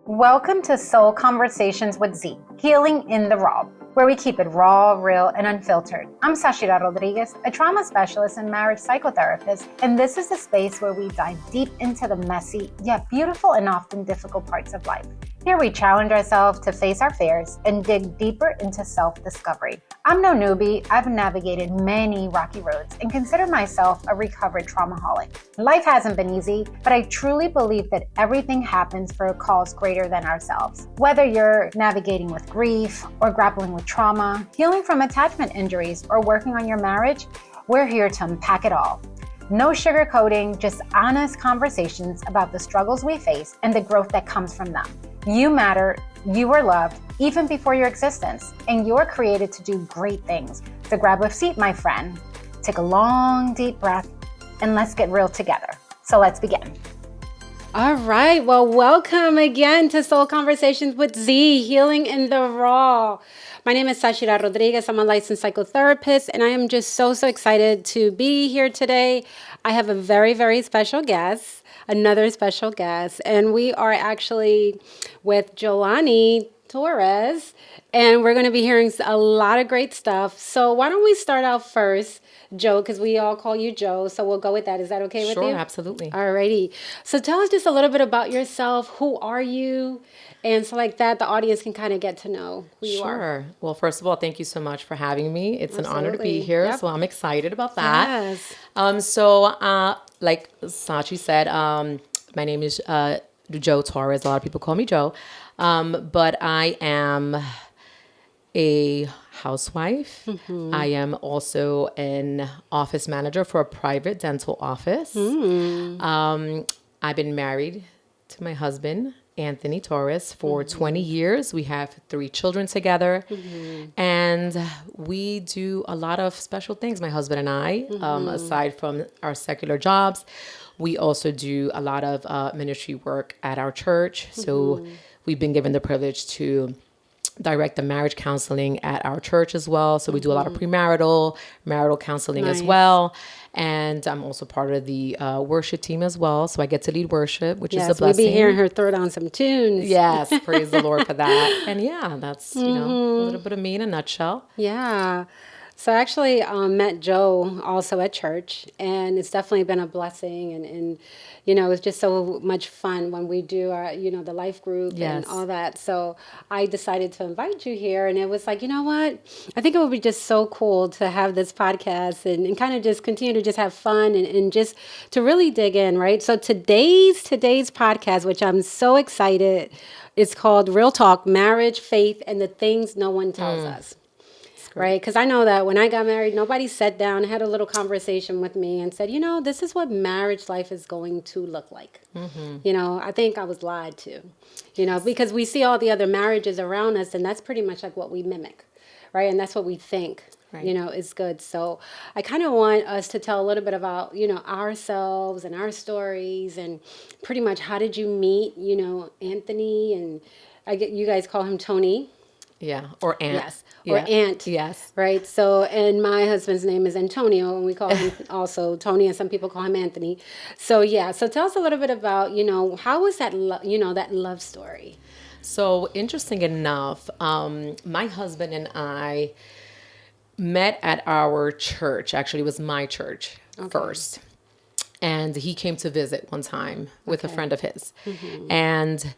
Welcome to Soul Conversations with Z, Healing in the Raw, where we keep it raw, real, and unfiltered. I'm Zachyra Rodriguez, a trauma specialist and marriage psychotherapist, and this is a space where we dive deep into the messy, yet beautiful and often difficult parts of life. Here we challenge ourselves to face our fears and dig deeper into self-discovery. I'm no newbie. I've navigated many rocky roads and consider myself a recovered traumaholic. Life hasn't been easy, but I truly believe that everything happens for a cause greater than ourselves. Whether you're navigating with grief or grappling with trauma, healing from attachment injuries, or working on your marriage, we're here to unpack it all. No sugarcoating, just honest conversations about the struggles we face and the growth that comes from them. You matter, you are loved, even before your existence, and you're created to do great things. So grab a seat, my friend, take a long, deep breath, and let's get real together. So let's begin. All right, well, welcome again to Soul Conversations with Z, Healing in the Raw. My name is Zachyra Rodriguez. I'm a licensed psychotherapist, and I am just so excited to be here today. I have a very, very special guest, another special guest, and we are actually with Jo Torres, and we're going to be hearing a lot of great stuff. So why don't we start out first, Jo, because we all call you Jo, so we'll go with that. Is that okay with you? Sure, absolutely. Alrighty. So tell us just a little bit about yourself. Who are you? And so like that, the audience can kind of get to know who you are. Sure. Well, first of all, thank you so much for having me. It's an honor to be Absolutely. here, Yep. so I'm excited about that. Yes. Like Sachi said, my name is Jo Torres. A lot of people call me Jo. But I am a housewife. I am also an office manager for a private dental office. I've been married to my husband, Anthony Torres, for 20 years. We have 3 children together. And we do a lot of special things, my husband and I, aside from our secular jobs. We also do a lot of ministry work at our church. So we've been given the privilege to direct the marriage counseling at our church as well. So we do a lot of premarital, marital counseling as well. And I'm also part of the worship team as well. So I get to lead worship, which is a blessing. We'll be hearing her throw down some tunes. Yes, praise the Lord for that. And yeah, that's, a little bit of me in a nutshell. Yeah. So I actually met Jo also at church, and it's definitely been a blessing. And it's just so much fun when we do our, the life group and all that. So I decided to invite you here, and it was like, you know what? I think it would be just so cool to have this podcast and kind of just continue to just have fun and just to really dig in, right? So today's podcast, which I'm so excited, is called Real Talk, Marriage, Faith, and the Things No One Tells Us. Right? Because I know that when I got married, nobody sat down, had a little conversation with me and said, this is what marriage life is going to look like. I think I was lied to, because we see all the other marriages around us, and that's pretty much like what we mimic, right? And that's what we think, is good. So I kind of want us to tell a little bit about, ourselves and our stories, and pretty much how did you meet, Anthony, and you guys call him Tony. Yeah, or Aunt. Yes, or Aunt. Yes. Right, so, and my husband's name is Antonio, and we call him also Tony, and some people call him Anthony. So, yeah, so tell us a little bit about, how was that, that love story? So, interesting enough, my husband and I met at our church. Actually, it was my church first. And he came to visit one time with a friend of his. And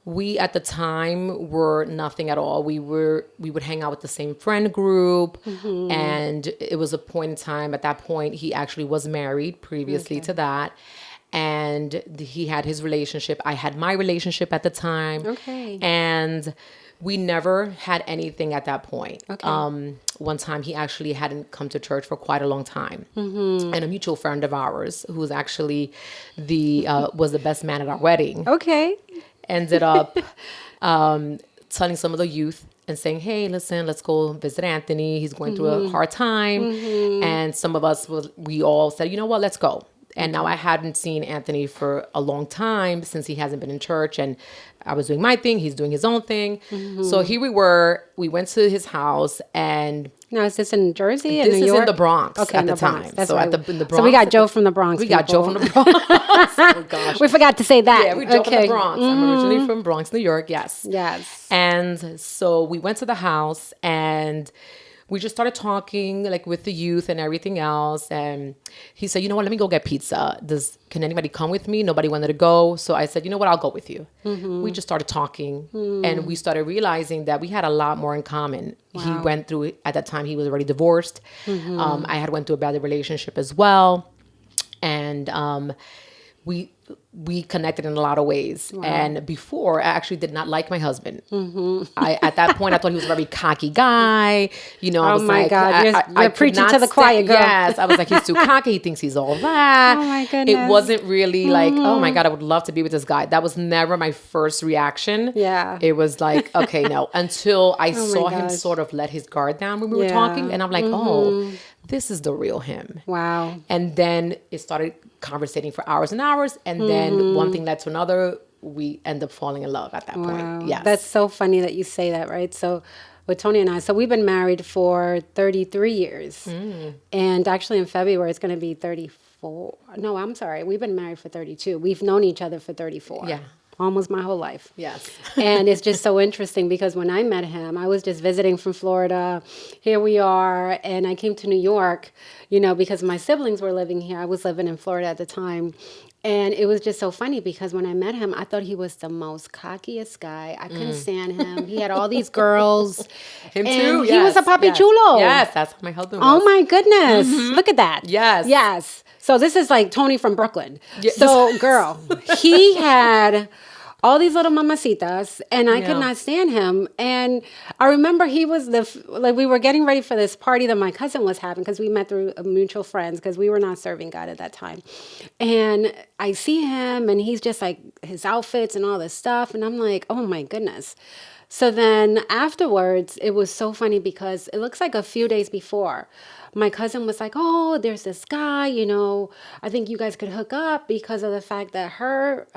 we, at the time, were nothing at all. We would hang out with the same friend group. And it was a point in time, at that point, he actually was married previously to that. And he had his relationship. I had my relationship at the time. And we never had anything at that point. One time, he actually hadn't come to church for quite a long time. And a mutual friend of ours, who was actually was the best man at our wedding. Ended up telling some of the youth and saying, hey, listen, let's go visit Anthony. He's going through a hard time. And some of us, we all said, you know what, let's go. And now I hadn't seen Anthony for a long time since he hasn't been in church. And I was doing my thing. He's doing his own thing. So here we were. We went to his house and... Now, is this in Jersey and This New is York? in the Bronx Okay, at in the Bronx. time. That's So right. in the Bronx. So we got Joe from the Bronx. We got Joe from people. the Bronx. Oh, gosh. We forgot to say that. Yeah, we Joe from the Bronx. I'm originally from Bronx, New York. Yes. Yes. And so we went to the house and we just started talking like with the youth and everything else. And he said, you know what, let me go get pizza. Can anybody come with me? Nobody wanted to go. So I said, you know what, I'll go with you. We just started talking and we started realizing that we had a lot more in common. Wow. He went through, at that time, he was already divorced. I had went through a bad relationship as well. And we connected in a lot of ways. Wow. And before, I actually did not like my husband. At that point, I thought he was a very cocky guy. You know, I was like, God, you're preaching to the choir, girl. Yes, I was like, he's too cocky. He thinks he's all that. Oh my goodness. It wasn't really like, oh my God, I would love to be with this guy. That was never my first reaction. Yeah. It was like, okay, no. Until I saw him sort of let his guard down when we were talking. And I'm like, oh, this is the real him. Wow. And then it started conversating for hours and hours. And then one thing led to another. We end up falling in love at that point. Yes. That's so funny that you say that, right? So with Tony and I, so we've been married for 33 years. And actually in February, it's going to be 34. No, I'm sorry. We've been married for 32. We've known each other for 34. Yeah. Almost my whole life. Yes. And it's just so interesting because when I met him, I was just visiting from Florida. Here we are. And I came to New York, you know, because my siblings were living here. I was living in Florida at the time. And it was just so funny because when I met him, I thought he was the most cockiest guy. I couldn't stand him. He had all these girls. Him and too. He was a papi chulo. Yes, that's how my husband was. Oh my goodness. Look at that. Yes. Yes. So this is like Tony from Brooklyn. Yes. So girl, he had all these little mamacitas and I could not stand him. And I remember he was we were getting ready for this party that my cousin was having because we met through mutual friends because we were not serving God at that time. And I see him and he's just like his outfits and all this stuff. And I'm like, oh my goodness. So then afterwards, it was so funny because it looks like a few days before, my cousin was like, oh, there's this guy, you know, I think you guys could hook up because of the fact that her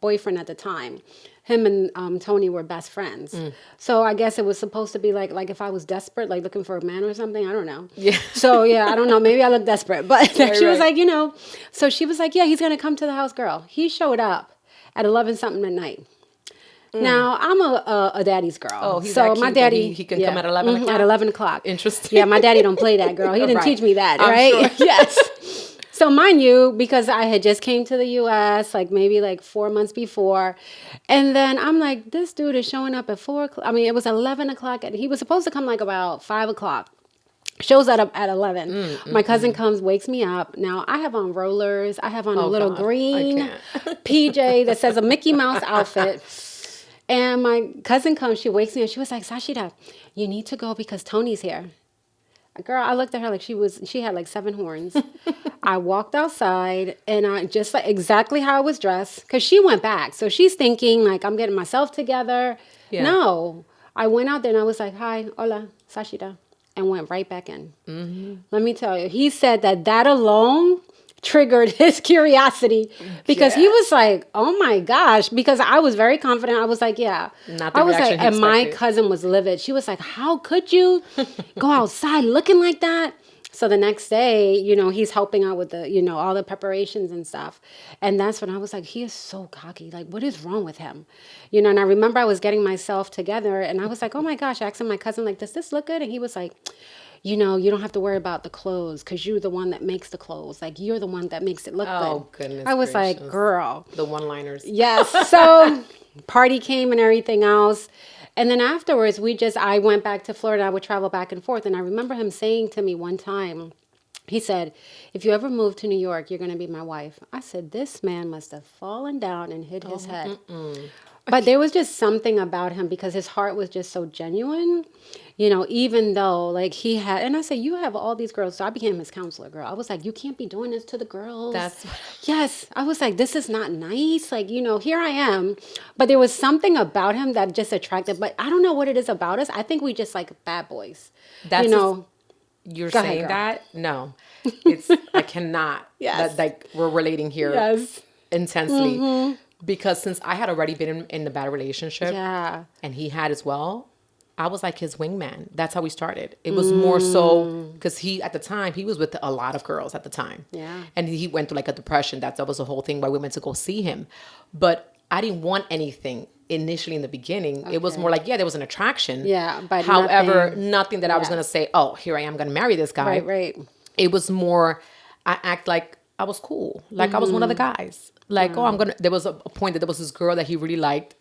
boyfriend at the time, him and Tony were best friends. So I guess it was supposed to be like if I was desperate, like looking for a man or something, I don't know. Yeah. So yeah, I don't know. Maybe I look desperate, but she was like, you know, so she was like, yeah, he's going to come to the house, girl. He showed up at 11 something at night. Now, I'm a daddy's girl. Oh, he's so my daddy, he can come at 11 o'clock? At 11 o'clock. Interesting. Yeah, my daddy don't play that, girl. He didn't teach me that, I'm right? Sure. Yes. So mind you, because I had just came to the U.S. maybe 4 months before, and then I'm like, this dude is showing up at 4 o'clock. I mean, it was 11 o'clock, and he was supposed to come about 5 o'clock. Shows up at 11. My cousin comes, wakes me up. Now, I have on rollers. I have on a little green PJ that says a Mickey Mouse outfit. And my cousin comes, she wakes me up. She was like, Zachyra, you need to go because Tony's here. Girl, I looked at her like she had 7 horns. I walked outside and I just exactly how I was dressed because she went back. So she's thinking I'm getting myself together. Yeah. No, I went out there and I was like, hi, hola, Zachyra, and went right back in. Let me tell you, he said that alone triggered his curiosity because he was like, oh my gosh, because I was very confident. I was like, yeah. Not the I was like, and my cousin was livid. She was like, how could you go outside looking like that? So the next day, he's helping out with the, all the preparations and stuff. And that's when I was like, he is so cocky. What is wrong with him? And I remember I was getting myself together and I was like, oh my gosh, asking my cousin, does this look good? And he was like, you don't have to worry about the clothes because you're the one that makes the clothes. You're the one that makes it look good. Oh, goodness I was gracious. like, girl. The one-liners. Yes. So party came and everything else. And then afterwards, I went back to Florida. I would travel back and forth. And I remember him saying to me one time, he said, if you ever move to New York, you're going to be my wife. I said, this man must have fallen down and hit his head. But there was just something about him because his heart was just so genuine, even though he had, and I said, you have all these girls. So I became his counselor, girl. I was like, you can't be doing this to the girls. Yes. I was like, this is not nice. Here I am. But there was something about him that just attracted, but I don't know what it is about us. I think we just like bad boys. You're saying that? No. I cannot. Yes. Like we're relating here Yes. intensely because since I had already been in a bad relationship Yeah. and he had as well, I was like his wingman. That's how we started. It was more so because at the time, he was with a lot of girls at the time. Yeah. And he went through like a depression. That was the whole thing why we went to go see him. But I didn't want anything initially in the beginning. It was more like, there was an attraction. Yeah, but however, nothing that I was Yeah. going to say, oh, here I am going to marry this guy. Right. It was more, I act like I was cool. Like I was one of the guys. Like, there was a point that there was this girl that he really liked.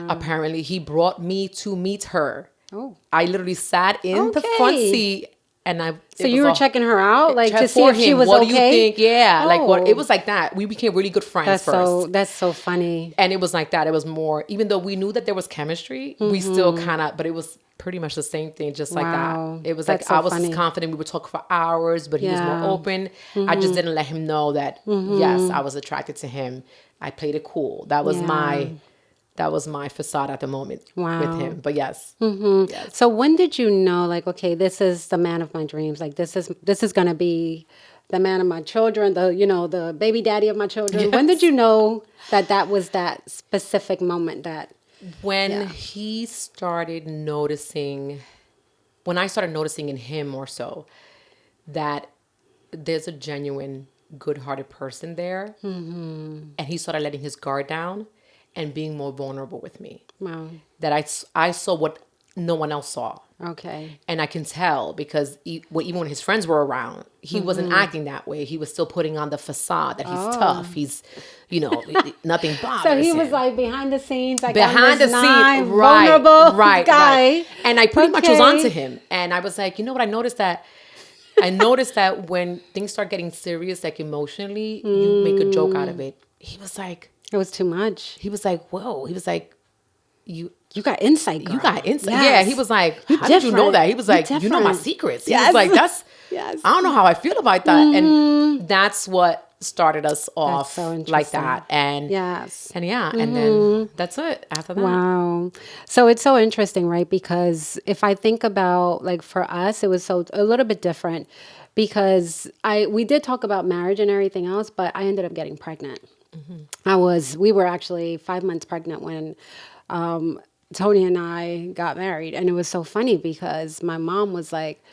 Apparently, he brought me to meet her. Oh. I literally sat in the front seat and So you were checking her out, like to see if she was what okay? do you think? Yeah, like what? Oh. It was like that. We became really good friends first. That's so funny. And it was like that. It was more, even though we knew that there was chemistry, we still kind of, but it was pretty much the same thing, just like Wow. that. It was That's like so I was funny. confident. We would talk for hours, but he was Yeah. more open. I just didn't let him know that, yes, I was attracted to him. I played it cool. That was my facade at the moment with him. But yes. Yes. So when did you know, like, okay, this is the man of my dreams. Like this is gonna be the man of my children. The baby daddy of my children. Yes. When did you know that was that specific moment that? When he started noticing, when I started noticing in him more so that there's a genuine, good-hearted person there, and he started letting his guard down and being more vulnerable with me. Wow. That I saw what no one else saw. Okay. And I can tell because even when his friends were around, he wasn't acting that way. He was still putting on the facade that he's tough. He's, nothing bothers So he him. was like behind the scenes, like Behind the scenes, scenes, right, vulnerable right. guy. And I pretty much was Okay. onto him. And I was like, you know what? I noticed that when things start getting serious, like emotionally, you make a joke out of it. He was like, It was too much. he was like, whoa. He was like, You got insight, girl. you got insight. Yes. Yeah, he was like, how did you know different. that? He was You like, you know my different. secrets. He Yes. was like, Yes. I don't know how I feel about that. And that's what started us off so like interesting. that. And Yes. and and then that's it after that. Wow. So it's so interesting, right? Because if I think about, like, for us, it was a little bit different because we did talk about marriage and everything else, but I ended up getting pregnant. We were actually 5 months pregnant when Tony and I got married. And it was so funny because my mom was like,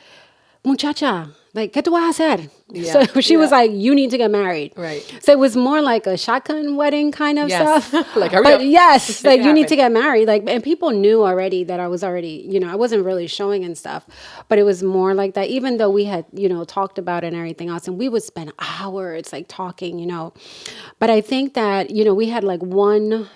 muchacha, like, ¿qué tú vas a hacer? Yeah, So she was like, you need to get married. Right. So it was more like a shotgun wedding kind of Yes. stuff. Like, hurry but up. yes, Make like it you need to happen. get married. Like, and people knew already that I was already, I wasn't really showing and stuff, but it was more like that, even though we had, talked about it and everything else, and we would spend hours like talking, but I think that, we had like one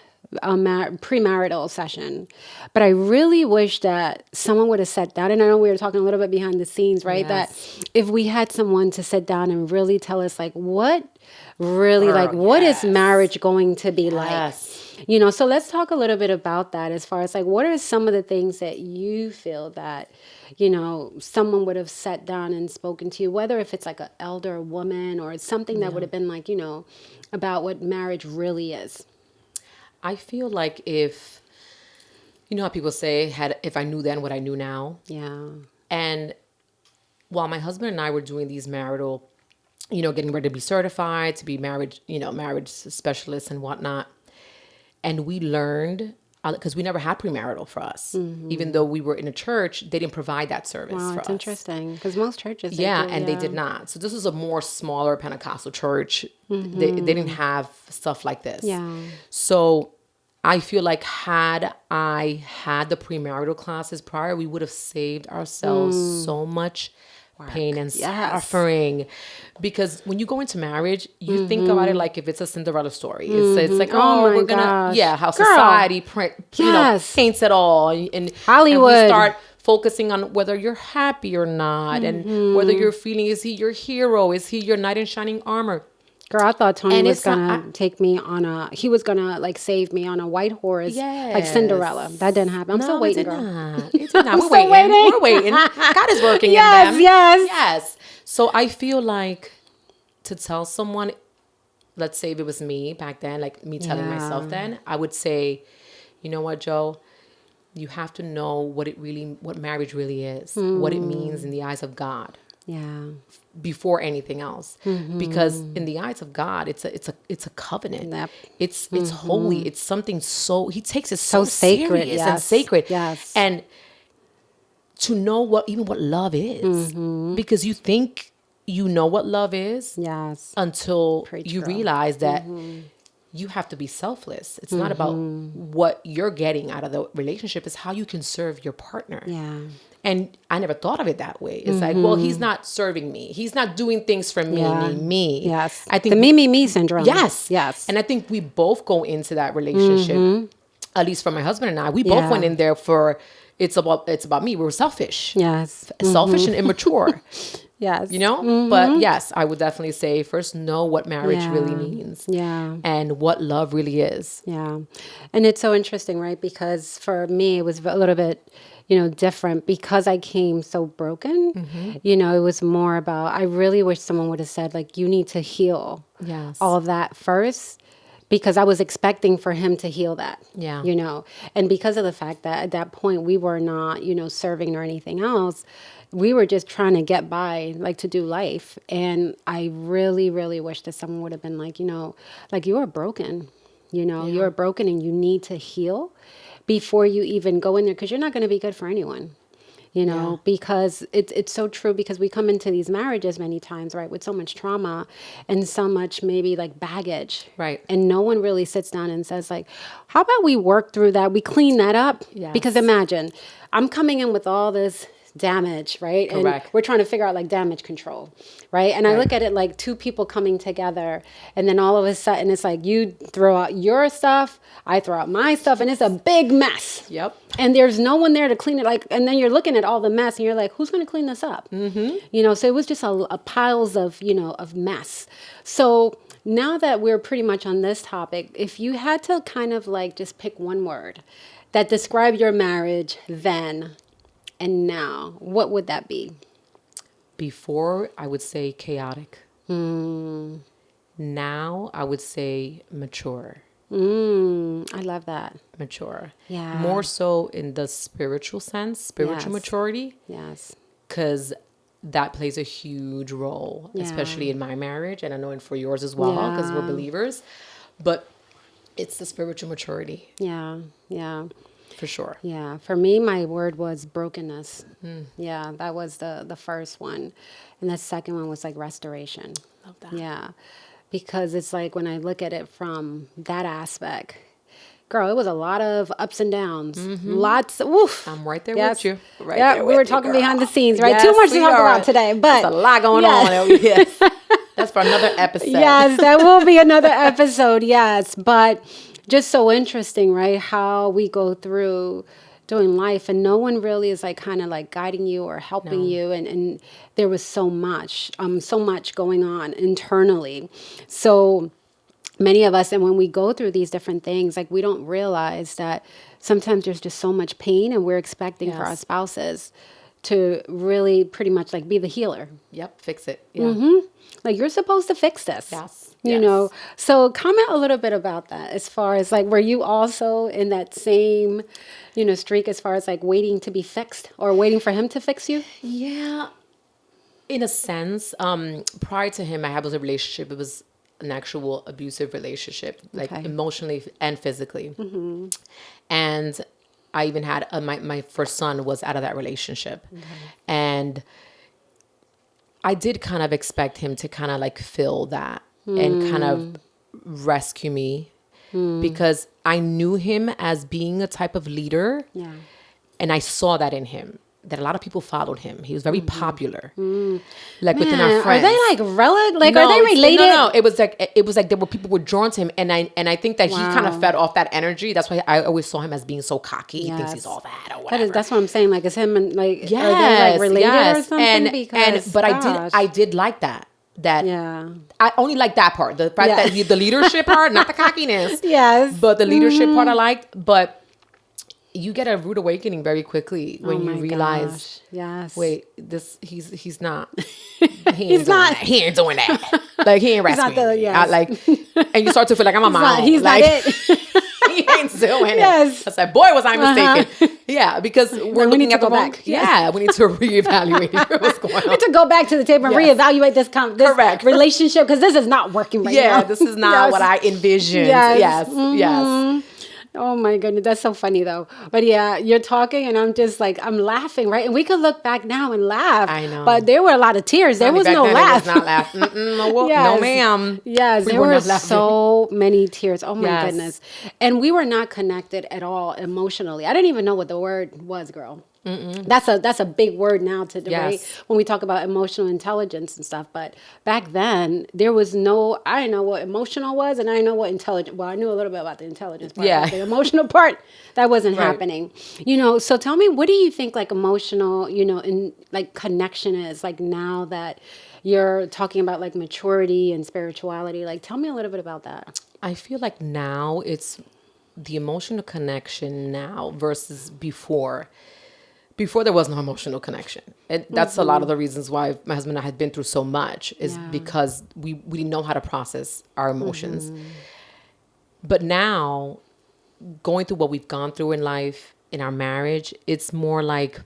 premarital session, but I really wish that someone would have sat down. And I know we were talking a little bit behind the scenes, right? Yes. That if we had someone to sit down and really tell us, like, what really, like, what is marriage going to be Yes. like? So let's talk a little bit about that as far as, like, what are some of the things that you feel that, someone would have sat down and spoken to you, whether if it's like an elder woman or something that would have been like, about what marriage really is. I feel like if, how people say, if I knew then what I knew now. Yeah. And while my husband and I were doing these marital, getting ready to be certified, to be marriage, marriage specialists and whatnot. And we learned, because we never had premarital for us. Even though we were in a church, they didn't provide that service Wow, for it's us. interesting because most churches, They did not. So this was a more smaller Pentecostal church. They didn't have stuff like this. Yeah. So I feel like had I had the premarital classes prior, we would have saved ourselves so much pain and suffering. Because when you go into marriage, you think about it like if it's a Cinderella story. It's like, Oh my we're gonna, gosh. how Girl. society Yes. paints it all, and Hollywood. And we start focusing on whether you're happy or not, and whether you're feeling, is he your hero? Is he your knight in shining armor? Girl, I thought Tony And was it's not- gonna take me on he was gonna like save me on a white horse, like Cinderella. That didn't happen. I'm still waiting, girl. It did not. I'm We're still waiting. waiting. We're waiting. God is working Yes, in them. yes. Yes. So I feel like to tell someone, let's say if it was me back then, like me telling myself then, I would say, you know what, Joe? You have to know what marriage really is, what it means in the eyes of God. Yeah. before anything else, because in the eyes of God, it's a covenant. Yep. It's holy. It's something he takes it so sacred, serious and yes, sacred. yes. And to know what love is, because you think you know what love is, Yes. until Preach, you girl. realize that you have to be selfless. It's not about what you're getting out of the relationship. It's how you can serve your partner. Yeah. And I never thought of it that way. It's like, well, he's not serving me. He's not doing things for me, Yeah. me. Yes. I think the me syndrome. Yes. Yes. And I think we both go into that relationship, at least for my husband and I. We both Yeah. went in there for, it's about me. We were selfish. Yes. Selfish and immature. Yes. But yes, I would definitely say first know what marriage really means. Yeah. And what love really is. Yeah. And it's so interesting, right? Because for me, it was a little bit, different because I came so broken. It was more about, I really wish someone would have said, like, you need to heal Yes. all of that first, because I was expecting for him to heal that. Yeah. And because of the fact that at that point we were not, serving or anything else, we were just trying to get by, like, to do life. And I really, really wish that someone would have been like, like, you are broken, you are broken and you need to heal before you even go in there, because you're not going to be good for anyone. Because it's so true, because we come into these marriages many times, right, with so much trauma and so much maybe like baggage. Right. And no one really sits down and says, like, how about we work through that? We clean that up. Yes. Because imagine, I'm coming in with all this damage, right? Correct. And we're trying to figure out like damage control, right? And I look at it like two people coming together, and then all of a sudden it's like you throw out your stuff, I throw out my stuff, and it's a big mess. Yep. And there's no one there to clean it. Like, and then you're looking at all the mess, and you're like, who's going to clean this up? So it was just a piles of of mess. So now that we're pretty much on this topic, if you had to kind of like just pick one word that describe your marriage then and now, what would that be? Before, I would say chaotic. Now, I would say mature. I love that. Mature. Yeah. More so in the spiritual sense, spiritual Yes. maturity, Yes. because that plays a huge role, Yeah. especially in my marriage, and I know for yours as well, because we're Yeah. believers. But it's the spiritual maturity, Yeah. Yeah. for sure. Yeah. For me, my word was brokenness. Yeah. That was the first one. And the second one was like restoration. Love that. Yeah. Because it's like when I look at it from that aspect, girl, it was a lot of ups and downs. Lots. Woof. I'm right there Yes. with you. Right Yeah, there we with were you, talking girl. behind the scenes, right? Yes, Too much to we talk are. about today, but There's a lot going on. Yes. That's for another episode. Yes, that will be another episode. Yes, but just so interesting, right? How we go through doing life, and no one really is like kind of like guiding you or helping you, and there was so much going on internally. So many of us, and when we go through these different things, like we don't realize that sometimes there's just so much pain, and we're expecting for our Yes. spouses to really pretty much like be the healer. Yep, fix it. Yeah. Like, you're supposed to fix this. Yes, You yes. know, so comment a little bit about that, as far as like, were you also in that same, streak, as far as like waiting to be fixed or waiting for him to fix you? Yeah, in a sense. Prior to him, I was a relationship. It was an actual abusive relationship, like Okay. emotionally and physically. And I even had my first son was out of that relationship, and I did kind of expect him to kind of like fill that and kind of rescue me, because I knew him as being a type of leader. Yeah. And I saw that in him, that a lot of people followed him. He was very popular, like within our Man, friends. are they like like No, are they it's- related? No. It was like there were people were drawn to him, and I think that he kind of fed off that energy. That's why I always saw him as being so cocky. He thinks he's Yes. all that or whatever. That's what I'm saying. Like, is him and like, yes, are they like related or yes. something? But gosh. I did like that. Yeah. I only like that part. The fact that the leadership part, not the cockiness. Yes. But the leadership part I liked. But you get a rude awakening very quickly when you realize, Gosh. Yes. wait, he's not. He's not. He ain't doing that. Like, he ain't rescuing not the- me. yes. And you start to feel like I'm a mom. He's like, not it. he mind's still in Yes. it. I said, boy, was I mistaken. Yeah, because we're we looking need to at the go wrong. back. Yeah, we need to reevaluate what's going We on. need to go back to the table and Yes. reevaluate this Correct. relationship because this is not working right now. Yeah, this is not Yes. what I envisioned. Yes. Yes. Oh my goodness, that's so funny though. But yeah, you're talking and I'm just like, I'm laughing, right? And we could look back now and laugh. I know. But there were a lot of tears. There was Back no then, laugh. It was not laugh. No, Yes. no, ma'am. Yes, We there were were not laughing. so many tears. Oh my Yes. goodness. And we were not connected at all emotionally. I didn't even know what the word was, girl. That's a big word now to debate Yes. when we talk about emotional intelligence and stuff. But back then, there was no. I didn't know what emotional was, and I didn't know what intelligent. Well, I knew a little bit about the intelligence part, Yeah. but the emotional part that wasn't Right. happening. So tell me, what do you think like emotional, in like connection is like now that you're talking about like maturity and spirituality? Like, tell me a little bit about that. I feel like now it's the emotional connection now versus before. Before there was no emotional connection. And that's a lot of the reasons why my husband and I had been through so much is Yeah. because we didn't know how to process our emotions. But now, going through what we've gone through in life, in our marriage, it's more like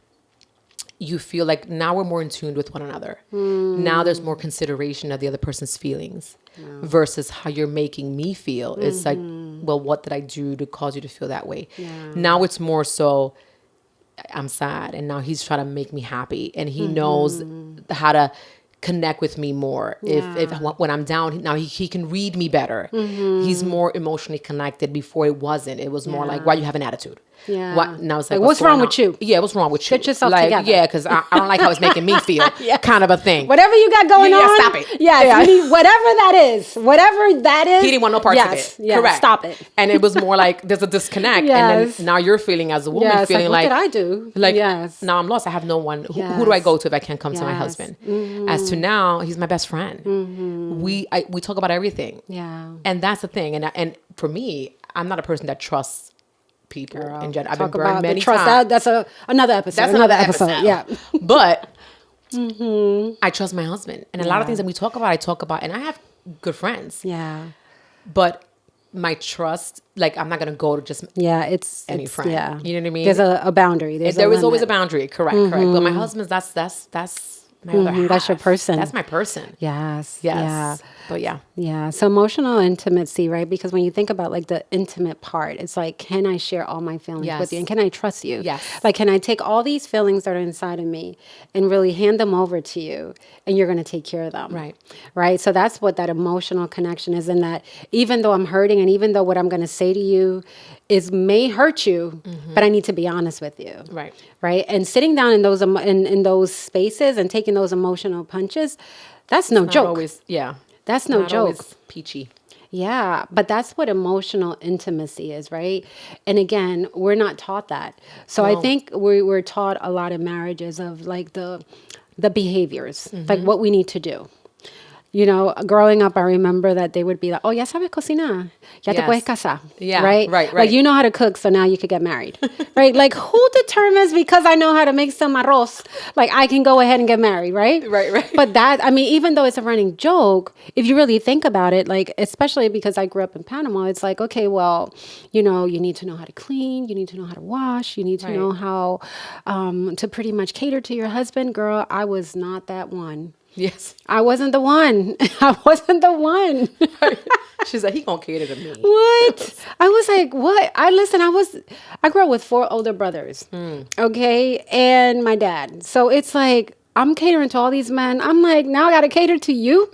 you feel like now we're more in tune with one another. Now there's more consideration of the other person's feelings versus how you're making me feel. It's like, well, what did I do to cause you to feel that way? Now it's more so, I'm sad, and now he's trying to make me happy, and he knows how to connect with me more. If when I'm down, now he can read me better. He's more emotionally connected. Before it wasn't. It was more like, why you have an attitude? Yeah. What now? It's like, What's wrong with you? Yeah, what's wrong with you? Get yourself like, together. Yeah, because I don't like how it's making me feel. Kind of a thing. Whatever you got going Yeah, on. stop it. Yes, Yeah. you need whatever that is. Whatever that is. He didn't want no parts of it. Yes, Correct. stop it. And it was more like there's a disconnect, Yes. and then now you're feeling as a woman, Yes, feeling like, like, what did I do? Like, Yes. now I'm lost. I have no one. Who do I Yes. go to if I can't come to my Yes. husband? As to now, he's my best friend. We talk about everything. Yeah. And that's the thing. And for me, I'm not a person that trusts people in general. I've been Talk burned about many the trust. times. That's another episode. That's another episode. Yeah. But I trust my husband. And a lot of things that we talk about, I talk about. And I have good friends. Yeah. But my trust, like, I'm not going to go to just Yeah. any it's friend. Yeah. You know what I mean? There's a boundary. There is always a boundary. Correct. But my husband's, that's my other half. That's your person. That's my person. Yes. Yes. Yeah. But yeah. Yeah. So emotional intimacy, right? Because when you think about like the intimate part, it's like, can I share all my feelings Yes. with you? And can I trust you? Yes. Like, can I take all these feelings that are inside of me and really hand them over to you and you're going to take care of them? Right. Right. So that's what that emotional connection is. And that even though I'm hurting and even though what I'm going to say to you may hurt you, but I need to be honest with you. Right. Right. And sitting down in those, in those spaces and taking those emotional punches, that's no Not joke. always, yeah. That's no Not joke. always peachy. Yeah, but that's what emotional intimacy is, right? And again, we're not taught that. So I No. think we're taught a lot in marriages of like the behaviors, like what we need to do. Growing up, I remember that they would be like, "Oh, ya sabes cocinar, ya te Yes. puedes casar." Yeah, right. right. Like you know how to cook, so now you could get married, right? Like who determines because I know how to make some arroz, like I can go ahead and get married, right? Right. But even though it's a running joke, if you really think about it, like especially because I grew up in Panama, it's like, okay, well, you need to know how to clean, you need to know how to wash, you need to know how to pretty much cater to your husband. Girl, I was not that one. Yes. I wasn't the one. I wasn't the one. She's like, he gonna cater to me. What? I was like, what? I grew up with 4 older brothers. Okay. And my dad. So it's like, I'm catering to all these men. I'm like, now I got to cater to you.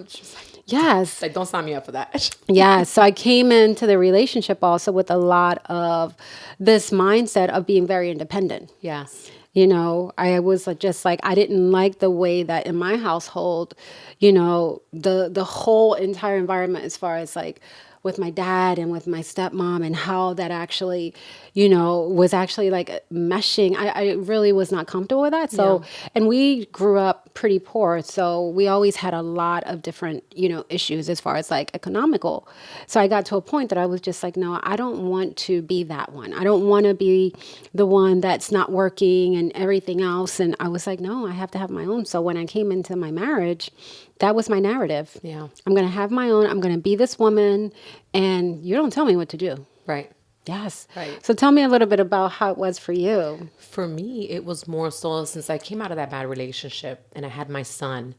Yes. Like, don't sign me up for that. Yeah. So I came into the relationship also with a lot of this mindset of being very independent. Yes. I was just like, I didn't like the way that in my household, the whole entire environment as far as like with my dad and with my stepmom and how that actually, was actually like meshing. I really was not comfortable with that. So, and we grew up pretty poor. So we always had a lot of different, issues as far as like economical. So I got to a point that I was just like, no, I don't want to be that one. I don't want to be the one that's not working and everything else. And I was like, no, I have to have my own. So when I came into my marriage, that was my narrative. Yeah. I'm going to have my own. I'm going to be this woman and you don't tell me what to do. Right. Yes. Right. So tell me a little bit about how it was for you. For me, it was more so since I came out of that bad relationship and I had my son.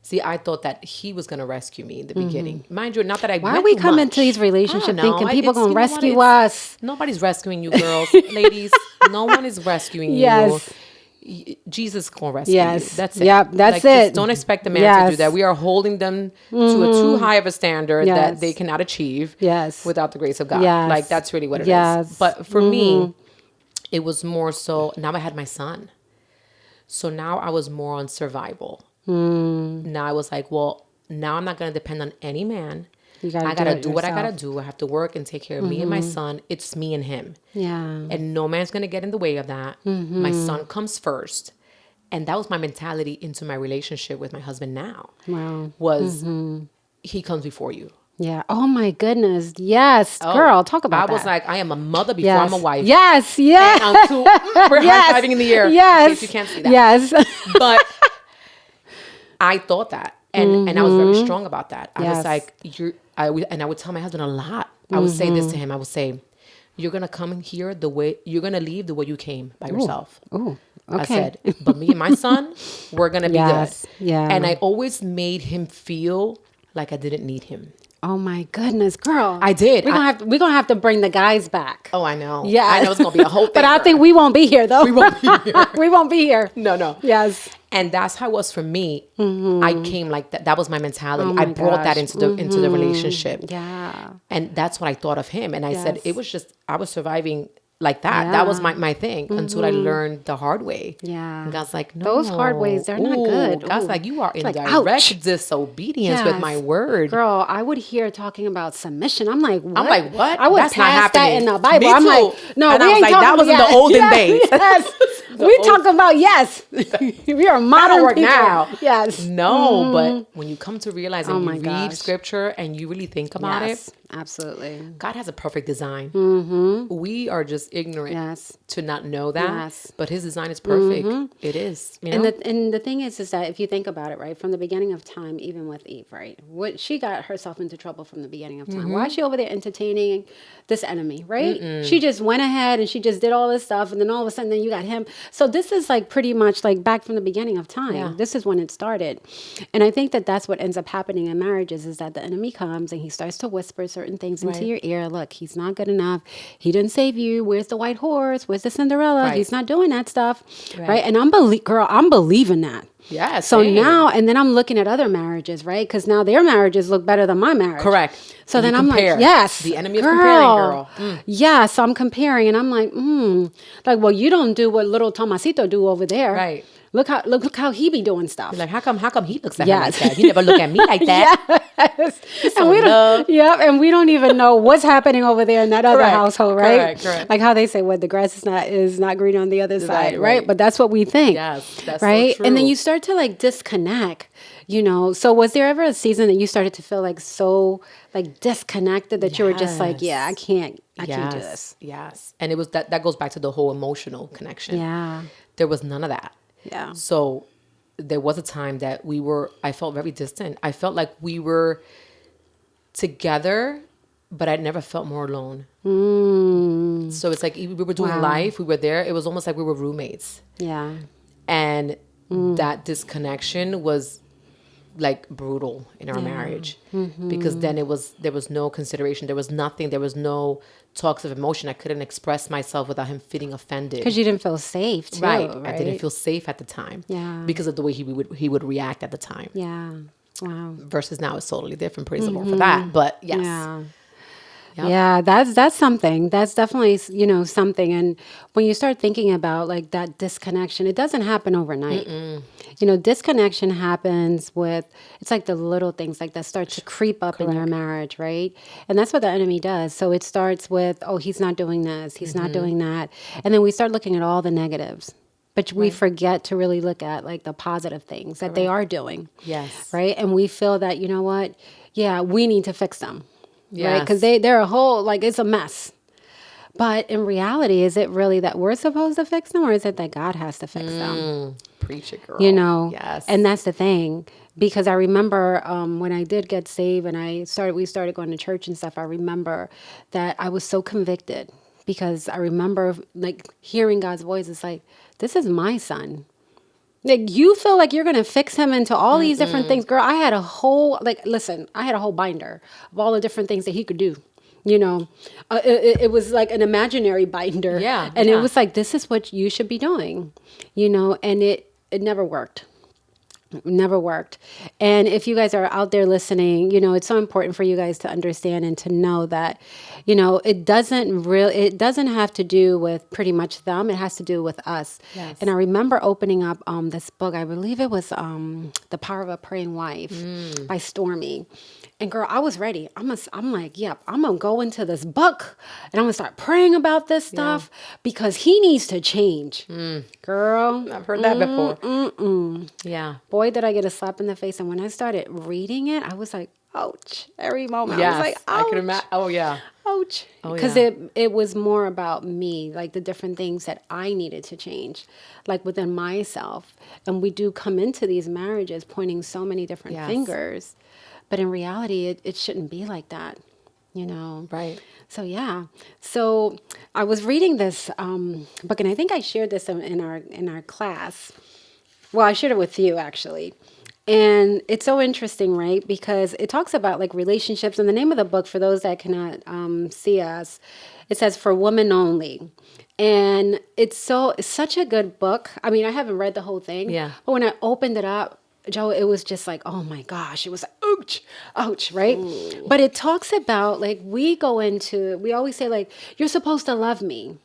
See, I thought that he was going to rescue me in the beginning. Mind you, not that I Why are went we through coming much. to these I relationships don't know. thinking people It's- going to you know what? rescue It's- us? Nobody's rescuing you, girls. Ladies, no one is rescuing Yes. you. Jesus gonna rescue Yes. you. That's it. Yep, that's Just it. don't expect a man to Yes. do that. We are holding them to a too high of a standard Yes. that they cannot achieve Yes. without the grace of God. Yes. Like that's really what it is. Yes. But for me, it was more so now I had my son. So now I was more on survival. Now I was like, well, now I'm not going to depend on any man. You gotta I got to do it do what I got to yourself. do. I have to work and take care of me and my son. It's me and him. Yeah. And no man's going to get in the way of that. My son comes first. And that was my mentality into my relationship with my husband now. Wow. Was he comes before you. Yeah. Oh my goodness. Yes. Oh, Girl, talk about that. I was like, I am a mother before yes. I'm a wife. Yes. Yes. And I'm too, we're Yes. high-fiving in the air. Yes. In case you can't see that. Yes. But I thought that. And I was very strong about that. I Yes. was like, I would tell my husband a lot. I would say this to him. I would say, you're going to come in here you're going to leave the way you came by yourself. Ooh. Okay. I said, but me and my son, we're going to be Yes. good. Yeah. And I always made him feel like I didn't need him. Oh my goodness, girl. I did. We're gonna have to bring the guys back. Oh, I know. Yeah. I know it's going to be a whole thing. But I girl. think we won't be here though. We won't be here. We won't be here. No. Yes. And that's how it was for me. I came like that. That was my mentality. Oh my I brought that gosh. into the relationship. Yeah. And that's what I thought of him. And I said, Yes. it was just, I was surviving like that. That was my thing until I learned the hard way. Yeah. And God's like, no. Those hard ways, they're not good. God's Ooh. like, you are in Like, direct ouch. disobedience with Yes. my word. Girl, I would hear talking about submission. I'm like, what? I'm like, what? I would That's not pass that happening. in the Bible. Me I'm too. like, no, And we I was ain't like, talking that was in the about olden yes, days. Yes. The We old- talking about yes. We are modern That'll work people. now. Yes. No, but when you come to realize and Oh you my read gosh. scripture and you really think about Yes. it, Absolutely. God has a perfect design. We are just ignorant Yes. to not know that. Yes. But his design is perfect. It is. You know? And the thing is that if you think about it, right, from the beginning of time, even with Eve, right, what she got herself into trouble from the beginning of time. Why is she over there entertaining this enemy, right? She just went ahead and she just did all this stuff, and then all of a sudden, then you got him. So this is like pretty much like back from the beginning of time. Yeah. This is when it started, and I think that that's what ends up happening in marriages is that the enemy comes and he starts to whisper certain things into Right. your ear. Look, he's not good enough. He didn't save you. Where's the white horse? Where's the Cinderella? Right. He's not doing that stuff, Right. right? And I'm believing that. Yeah. So same. now, and then I'm looking at other marriages, right? Because now their marriages look better than my marriage. Correct. So And then you I'm compare. like, yes. The enemy is comparing, girl. Yeah, so I'm comparing and I'm like, like, well, you don't do what little Tomasito do over there. Right. Look how he be doing stuff. Like, how come he looks at Yes. her like that? He never look at me like that. Yes. so And we in love. don't, yeah, and we don't even know what's happening over there in that other Correct. household, right? Correct. Like how they say, "What the grass is not green on the other side," right? right. But that's what we think. Yes, that's so right. And then true. you start to like disconnect. So was there ever a season that you started to feel like so like disconnected that you were just like, yeah, I can't do this. Yes. And it was that goes back to the whole emotional connection. Yeah. There was none of that. Yeah. So there was a time that I felt very distant. I felt like we were together, but I never felt more alone. So it's like we were doing life, we were there. It was almost like we were roommates. Yeah. And that disconnection was like brutal in our marriage because then there was no consideration. There was nothing. There was no talks of emotion. I couldn't express myself without him feeling offended. Because you didn't feel safe, too. Right. I didn't feel safe at the time. Yeah. Because of the way he would react at the time. Yeah. Wow. Versus now it's totally different. Praise the Lord for that. But yes. Yeah. Yep. Yeah, that's something. That's definitely, something. And when you start thinking about like that disconnection, it doesn't happen overnight. Disconnection happens it's like the little things like that start to creep up in your marriage, right? And that's what the enemy does. So it starts with, oh, he's not doing this, he's not doing that. And then we start looking at all the negatives. But we forget to really look at like the positive things that they are doing. Yes. Right? And we feel that, you know what? Yeah, we need to fix them. Right? Yes. Because they're a whole, like, it's a mess. But in reality, is it really that we're supposed to fix them or is it that God has to fix them? Preach it, girl. Yes. And that's the thing. Because I remember when I did get saved and we started going to church and stuff, I remember that I was so convicted because I remember like hearing God's voice. It's like, this is my son. Like, you feel like you're going to fix him into all these different things. Girl, I had a whole, I had a whole binder of all the different things that he could do. You know, it was like an imaginary binder. Yeah. And it was like, this is what you should be doing, you know, and it never worked. Never worked. And if you guys are out there listening, you know, it's so important for you guys to understand and to know that, you know, it doesn't have to do with pretty much them. It has to do with us. Yes. And I remember opening up this book. I believe it was The Power of a Praying Wife by Stormy. And girl, I was ready. I'm like, yep, I'm going to go into this book and I'm going to start praying about this stuff because he needs to change. Girl. I've heard that before. Yeah. Boy, did I get a slap in the face. And when I started reading it, I was like, ouch. Every moment. Yes. I was like, ouch. I can imagine. Oh, yeah. Ouch. Oh, Because yeah. it was more about me, like the different things that I needed to change, like within myself. And we do come into these marriages pointing so many different fingers. But in reality, it shouldn't be like that, you know? Right. So, yeah. So I was reading this book, and I think I shared this in our class. Well, I shared it with you, actually. And it's so interesting, right? Because it talks about like relationships. And the name of the book, for those that cannot see us, it says For Women Only. And it's such a good book. I mean, I haven't read the whole thing. Yeah. But when I opened it up, Joe, it was just like, oh my gosh, it was like, ouch, right? Ooh. But it talks about like, we always say like, you're supposed to love me,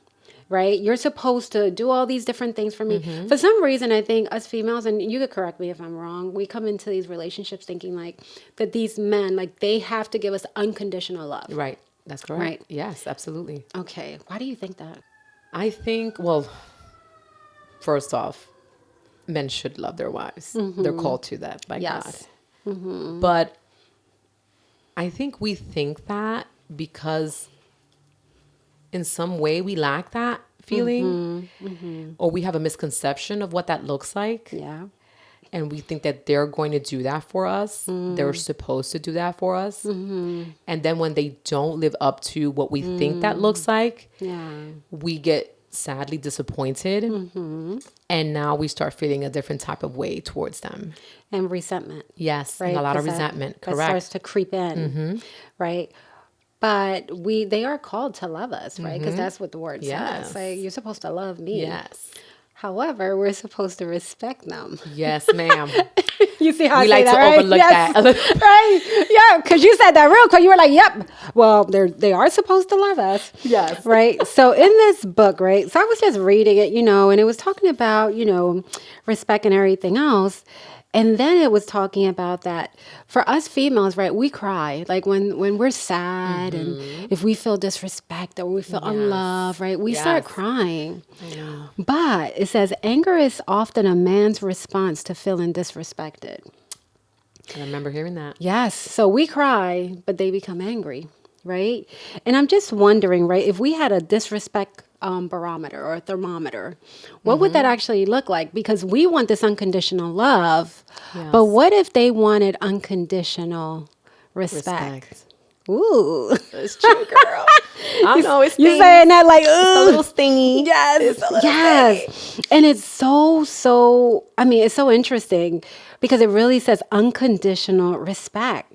right? You're supposed to do all these different things for me. For some reason, I think us females, and you could correct me if I'm wrong, we come into these relationships thinking like that these men, like they have to give us unconditional love. Right. That's correct. Right. Yes, absolutely. Okay. Why do you think that? I think, well, first off, men should love their wives. They're called to that by God. But I think we think that because in some way we lack that feeling or we have a misconception of what that looks like. Yeah. And we think that they're going to do that for us. They're supposed to do that for us. And then when they don't live up to what we think that looks like, we get sadly disappointed. And now we start feeling a different type of way towards them. And resentment. Yes, Right? and a lot of 'Cause resentment. that Correct. starts to creep in, right? But they are called to love us, right? Because that's what the word Yes. says. Like, you're supposed to love me. Yes. However, we're supposed to respect them. Yes, ma'am. You see how We I say like that, to right? overlook Yes. that. Right? Yeah, because you said that real quick. You were like, yep. Well, they are supposed to love us. Yes. Right? So in this book, right? So I was just reading it, and it was talking about, respect and everything else. And then it was talking about that for us females, right? We cry like when we're sad and if we feel disrespect or we feel unloved, right? We start crying. I know. But it says anger is often a man's response to feeling disrespected. I remember hearing that. Yes. So we cry, but they become angry, right? And I'm just wondering, right, if we had a disrespect barometer or a thermometer, what would that actually look like? Because we want this unconditional love, but what if they wanted unconditional respect? Ooh. It's true, girl. I know it's You saying that like, it's a little stingy. Yes. Yes. And it's so, I mean, it's so interesting because it really says unconditional respect.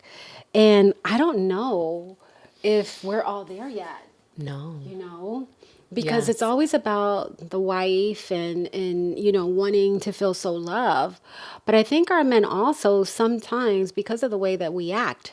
And I don't know if we're all there yet. No. Because it's always about the wife and wanting to feel so loved. But I think our men also sometimes, because of the way that we act,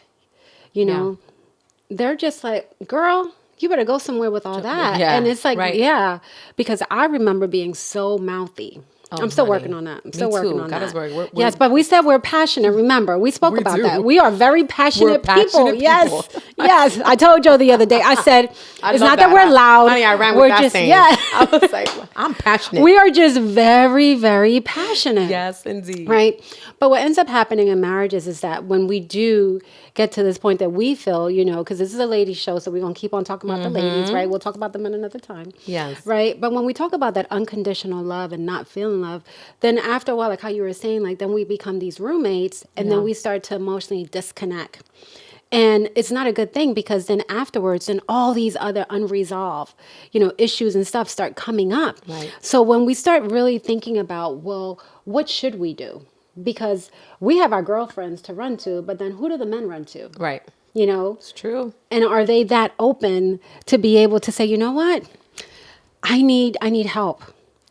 they're just like, girl, you better go somewhere with all that. Yeah, And it's like, right. because I remember being so mouthy. Oh, I'm still honey. working on that. I'm Me still working too. on God that. is working. We're- Yes, but we said we're passionate. Remember, we spoke We about do. that. We are very passionate, We're people. passionate Yes, people. yes. I told Joe the other day. I said I it's love not that we're loud. Honey, I ran we're with that just thing. yeah. I was like, I'm passionate. We are just very, very passionate. Yes, indeed. Right. But what ends up happening in marriages is that when we do get to this point that we feel, because this is a ladies' show, so we're going to keep on talking about the ladies, right? We'll talk about them in another time. Yes. Right. But when we talk about that unconditional love and not feeling love, then after a while, like how you were saying, like then we become these roommates and then we start to emotionally disconnect. And it's not a good thing because then afterwards, then all these other unresolved, issues and stuff start coming up. Right. So when we start really thinking about, well, what should we do? Because we have our girlfriends to run to, but then who do the men run to? Right. It's true. And are they that open to be able to say, you know what? I need help.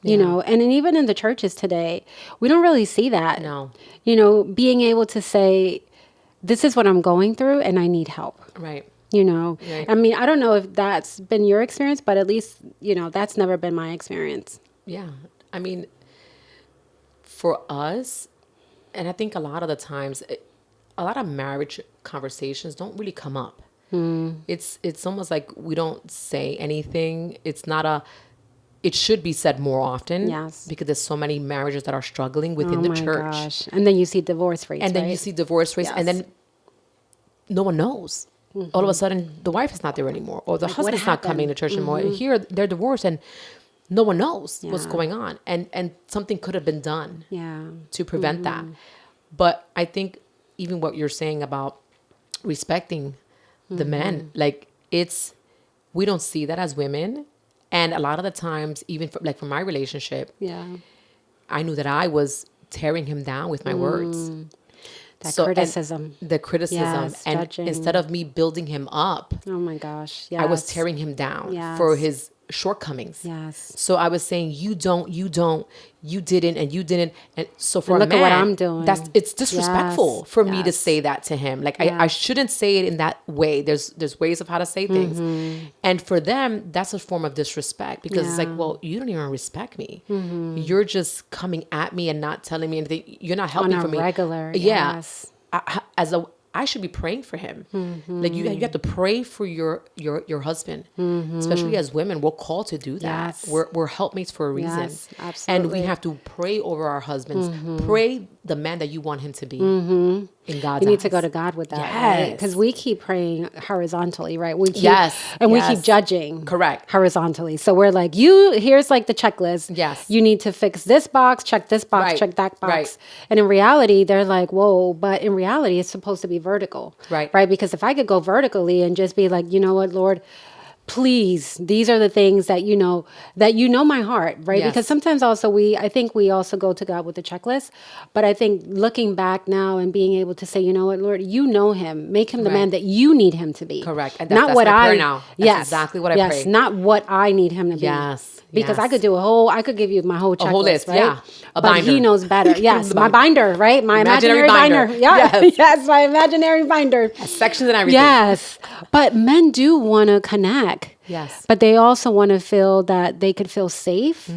And then even in the churches today, we don't really see that. No. Being able to say, this is what I'm going through and I need help. Right. Right. I mean, I don't know if that's been your experience, but at least, that's never been my experience. Yeah. I mean, for us, and I think a lot of the times, a lot of marriage conversations don't really come up. It's almost like we don't say anything. It should be said more often. Yes. Because there's so many marriages that are struggling within the church. Gosh. And then you see divorce rates. And then right? you see divorce rates, and then no one knows. All of a sudden, the wife is not there anymore, or the husband's not coming to church anymore. Here, they're divorced, and no one knows what's going on. And something could have been done to prevent that. But I think even what you're saying about respecting the men, like we don't see that as women. And a lot of the times, even for my relationship, I knew that I was tearing him down with my words. Criticism. The criticism. Yes, and judging. instead of me building him up, Oh my gosh. Yes. I was tearing him down for his shortcomings. Yes. So I was saying, you didn't. And so for And a look man, at what I'm doing. it's disrespectful Yes. for me to Yes. say that to him. Like I shouldn't say it in that way. There's ways of how to say things. And for them, that's a form of disrespect because it's like, well, you don't even respect me. You're just coming at me and not telling me anything. You're not helping On a for me. regular, Yeah. yes. I should be praying for him. Like you have to pray for your husband, especially as women. We're called to do that. Yes. We're helpmates for a reason, Yes, and absolutely. we have to pray over our husbands. Pray the man that you want him to be in God's You need to eyes. go to God with that, Yes. Because we keep praying horizontally, right? We keep, Yes, and we yes. keep judging, Correct. horizontally. So we're like, here's like the checklist. Yes. You need to fix this box, check this box, Right, check that box. right. And in reality, they're like, whoa, but in reality, it's supposed to be vertical, Right. Right? Because if I could go vertically and just be like, you know what, Lord, please, these are the things that my heart, right? Yes. Because sometimes also I think we also go to God with the checklist, but I think looking back now and being able to say, you know what, Lord, you know him, make him the man that you need him to be. Correct. And not that's what my prayer I now. That's yes, exactly what I yes, pray. not what I need him to be. Yes, Because yes. I could give you my whole checklist, whole list, right? yeah. A But he binder. knows better. Yes, The my binder, right? My Imaginary imaginary binder. binder. Yeah. Yes. Yes, my imaginary binder. Sections and everything. Yes. But men do want to connect. Yes. But they also want to feel that they could feel safe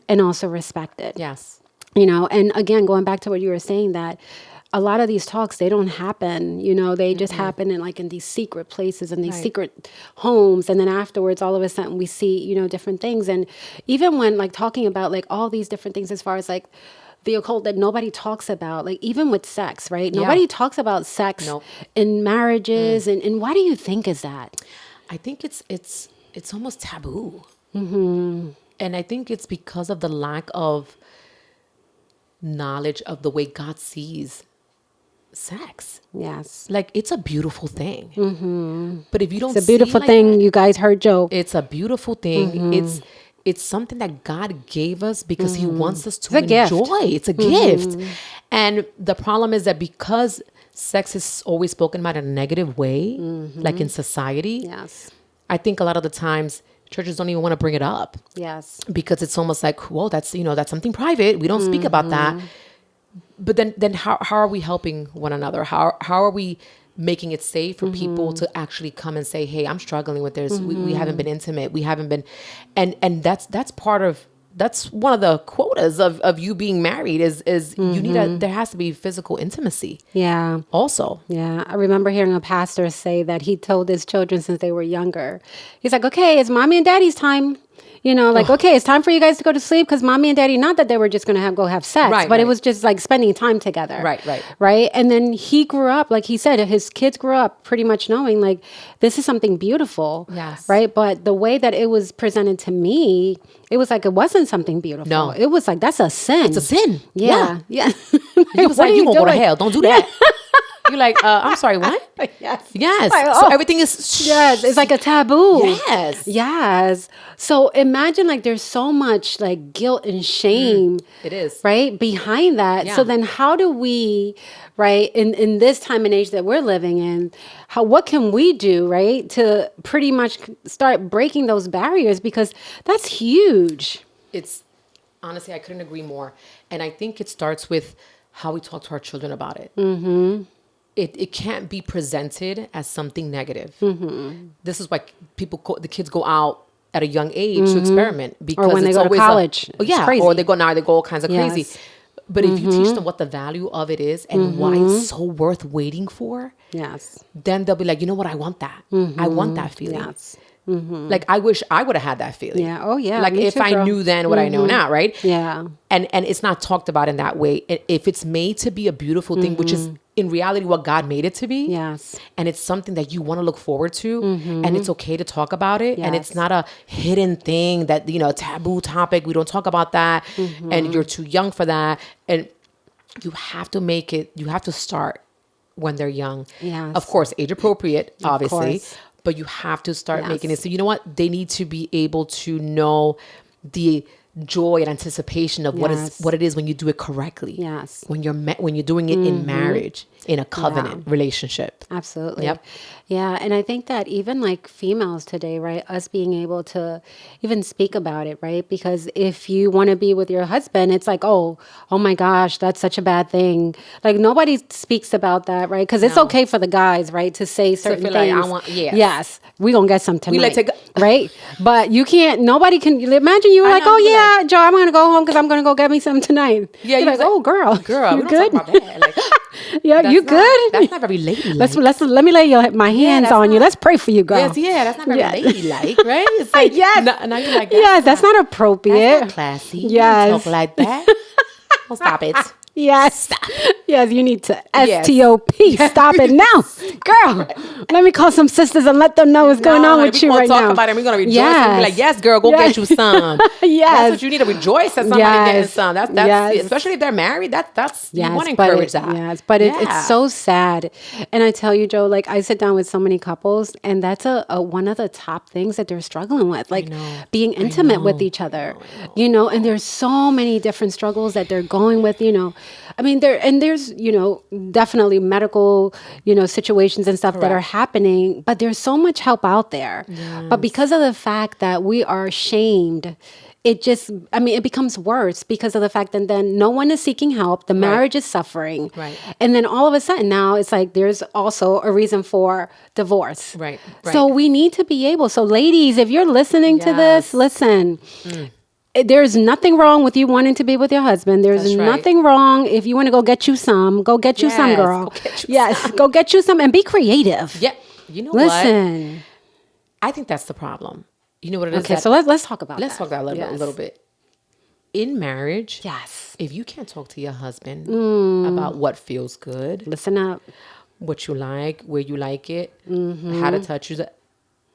and also respected. Yes. And again, going back to what you were saying, that a lot of these talks, they don't happen, they just happen in these secret places and these secret homes. And then afterwards, all of a sudden we see, different things. And even when talking about all these different things as far as the occult that nobody talks about, even with sex, right? Nobody talks about sex Nope. in marriages. And why do you think is that? I think it's almost taboo. And I think it's because of the lack of knowledge of the way God sees sex. Yes. It's a beautiful thing. But if you don't It's a beautiful thing. You guys heard Joe. it's a beautiful thing. It's something that God gave us because he wants us to It's a gift. enjoy. It's a gift. And the problem is that because sex is always spoken about in a negative way, like in society, Yes. I think a lot of the times churches don't even want to bring it up Yes. because it's almost like, well, that's something private. We don't speak about that. But then how are we helping one another? How are we making it safe for people to actually come and say, hey, I'm struggling with this. We haven't been intimate. We haven't been, and that's one of the quotas of you being married is you need there has to be physical intimacy. Yeah. Also. Yeah. I remember hearing a pastor say that he told his children since they were younger, he's like, okay, it's mommy and daddy's time. Okay, it's time for you guys to go to sleep because mommy and daddy, not that they were just going to go have sex, Right, but it right. was just spending time together. Right. Right. And then he grew up, like he said, his kids grew up pretty much knowing this is something beautiful. Yes. Right. But the way that it was presented to me, it was it wasn't something beautiful. No. It was that's a sin. It's a sin. Yeah. Yeah. He was like, you won't go to hell. Don't do that. You're like, I'm sorry, what? Yes. Yes. Like, So oh. everything is Yes, it's like a taboo. Yes. Yes. So imagine like there's so much like guilt and shame. It is. Right? Behind that. Yeah. So then how do we, right, in this time and age that we're living in, what can we do, right, to pretty much start breaking those barriers? Because that's huge. It's honestly, I couldn't agree more. And I think it starts with how we talk to our children about it. Mm-hmm. It can't be presented as something negative. Mm-hmm. This is why the kids go out at a young age to experiment, because Or when they it's go to always college. Oh, yeah, It's crazy. or they go all kinds of crazy. Yes. But if you teach them what the value of it is and why it's so worth waiting for, Yes. then they'll be like, you know what, I want that. I want that feeling. Yes. Like, I wish I would have had that feeling. Yeah. Oh, yeah. Like, Me if too, I girl. knew then what I know now, right? Yeah. And it's not talked about in that way. If it's made to be a beautiful thing, which is in reality what God made it to be. Yes. And it's something that you want to look forward to, and it's okay to talk about it. And it's Yes. not a hidden thing that, a taboo topic. We don't talk about that. And you're too young for that. And you have to start when they're young. Yes. Of course, age appropriate, obviously. course. But you have to start Yes. making it. So you know what? They need to be able to know the joy and anticipation of Yes. what it is when you do it correctly. Yes. When you're doing it in marriage, in a covenant relationship. Absolutely. Yep. Yeah. And I think that even like females today, right, us being able to even speak about it, right? Because if you want to be with your husband, it's like, oh my gosh, that's such a bad thing. Like nobody speaks about that, right? Because it's okay for the guys, right, to say certain feel things. like, Yes. We gonna get some tonight. let it go. Right? But nobody can imagine you were like, know, oh you yeah, Joe, I'm gonna go home because I'm gonna go get me some tonight. Yeah, You're like, oh girl, Girl, you we good? don't talk about that. Like, Yeah, you good? That's not very ladylike. Let me lay my hands that's on you. not- Let's pray for you, girl. Yes, yeah, that's not very Yeah. ladylike, right? It's like, Yes. now you're like, Yes, that's not appropriate. that's not classy. You Yes. don't talk like that. Well, stop it. Yes. Yes, you need to Yes. STOP. Stop it now. Girl, let me call some sisters and let them know what's going on with you right now. We're now. going to talk about it and we're going to rejoice and be like, yes, girl, go Yes. get you some. Yes. That's what you need to rejoice that somebody getting Yes. some. That's Yes. Especially if they're married, that's you want to but encourage that. Yes, but it's so sad. And I tell you, Joe, like I sit down with so many couples, and that's a one of the top things that they're struggling with, like being intimate with each other. And there's so many different struggles that they're going with. I mean, there's definitely medical situations and stuff that are happening, but there's so much help out there. But because of the fact that we are shamed, it becomes worse because of the fact that then no one is seeking help. The marriage is suffering. Right. And then all of a sudden now it's like there's also a reason for divorce. Right. So we need to be able. So ladies, if you're listening to this, Yes. listen. There's nothing wrong with you wanting to be with your husband. There's That's right. nothing wrong if you want to go get you some. Go get you some, Yes, girl. go get you Yes, go get you some and be creative. Yeah. You know what? Listen. I think that's the problem. You know what it is? Okay, that- so let's talk about Let's that. talk about that a Yes. little bit. In marriage, Yes. if you can't talk to your husband about what feels good, Listen up. what you like, where you like it, how to touch you,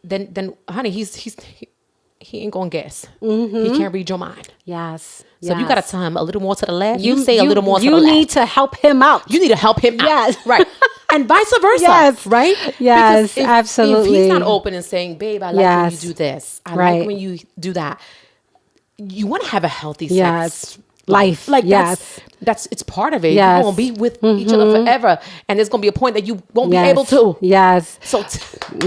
then honey, he ain't gonna guess. He can't read your mind. Yes. So you gotta tell him a little more to the left. You, You say a little more to the left. You need to help him out. You need to help him Yes. out. Right. And vice versa. Yes. Right? Yes, Because if absolutely. he's not open and saying, babe, I like when you Yes. do this. I Right. like when you do that. You want to have a healthy Yes. sex Life. Like Yes. it's part of it. Yes. You're gonna be with each other forever. And there's gonna be a point that you won't be able to. Yes. So